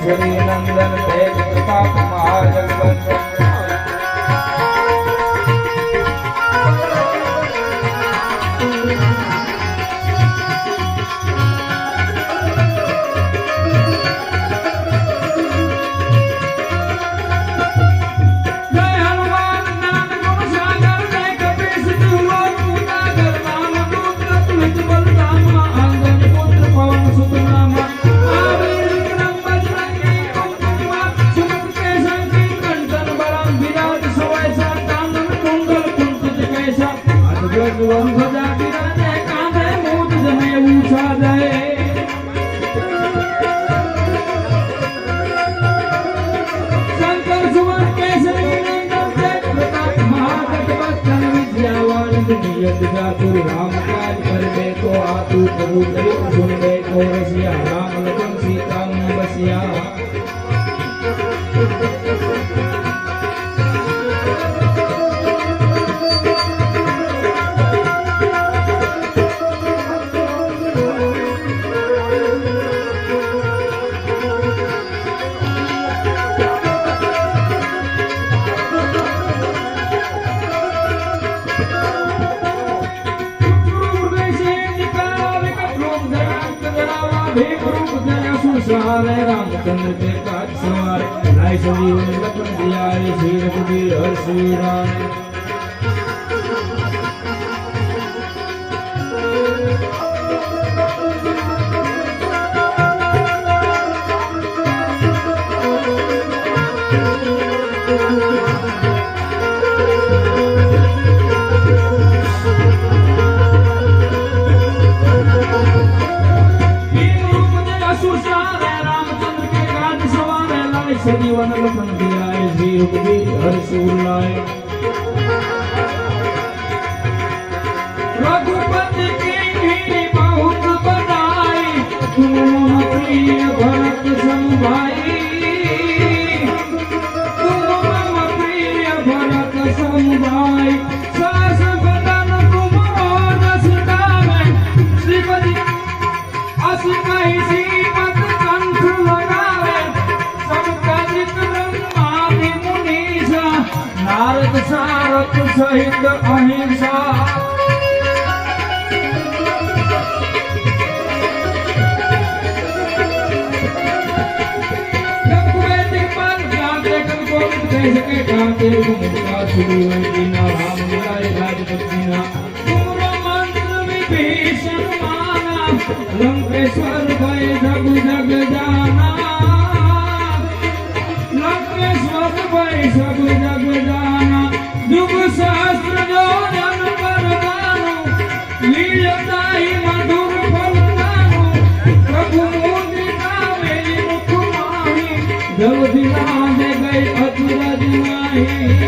श्री नंदन तेज प्रताप महाजगवंदन राम काज कर दे तो आतु प्रभु दरित सुन दे तो रसिया राम लखन सीता मन बसिया रामचंद्र के काज सवार लाए संजीवन लखन जियाए श्री रघुवीर हर श्री राम सजीवन लखन जियाए श्री रघुवीर हर श्री लाए रघुपति की बहुत बड़ाई तुम प्रिय भरत सम भाई तुम प्रिय भरत सम भाई सास बदन तुम रस गावे श्रीपति अस कहि श्रीमत कंठ लगावे नारद सारथ सहित अहिंसा लंकेश्वर भय जग जग जाना लंकेश्वर भय सब जग जाना युग सहस्त्र जो जन पर दानु लीलताई मधुर फल दानु प्रभु मुदिता मेरी मुख माही जब दिला दे गई अचरज नाही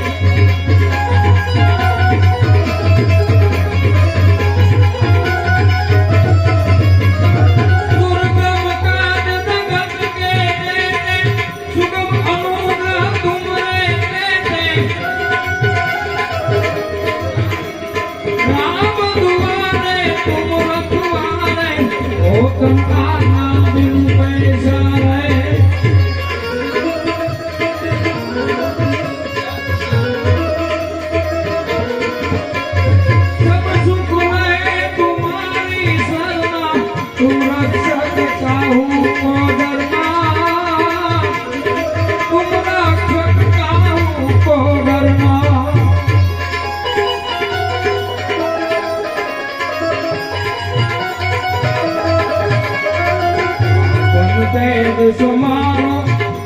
समारो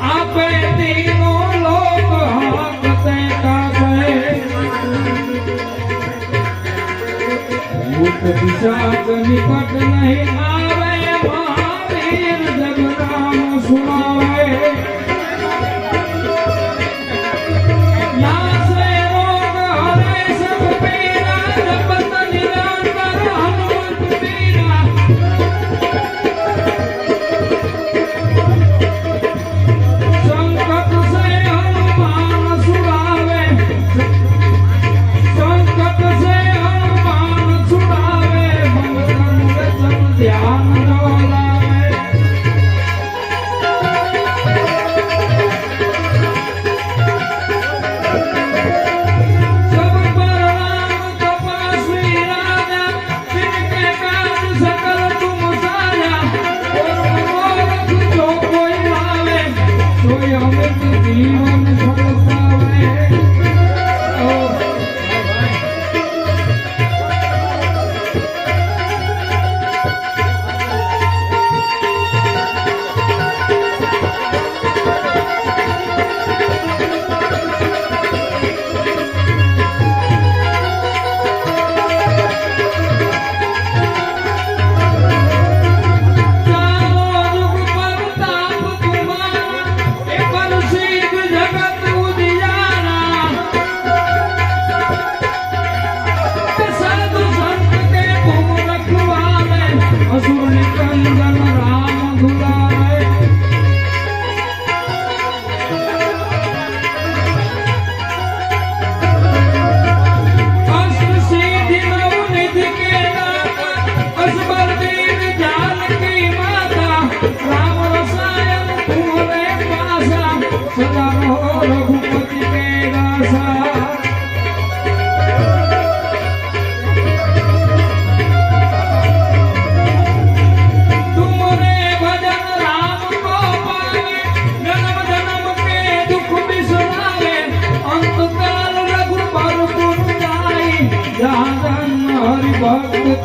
आपे तीनों लोग हाकते काके भूत पिशाच निकट नहीं आवे महावीर जग नाम सुनावे नासे रोग हरे सब पीरा जपत निरंतर हनुमत पीरा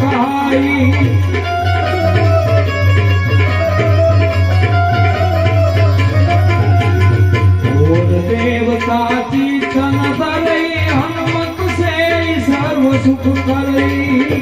कहाई और देवता की तन धरई हनुमत से सर्व सुख करई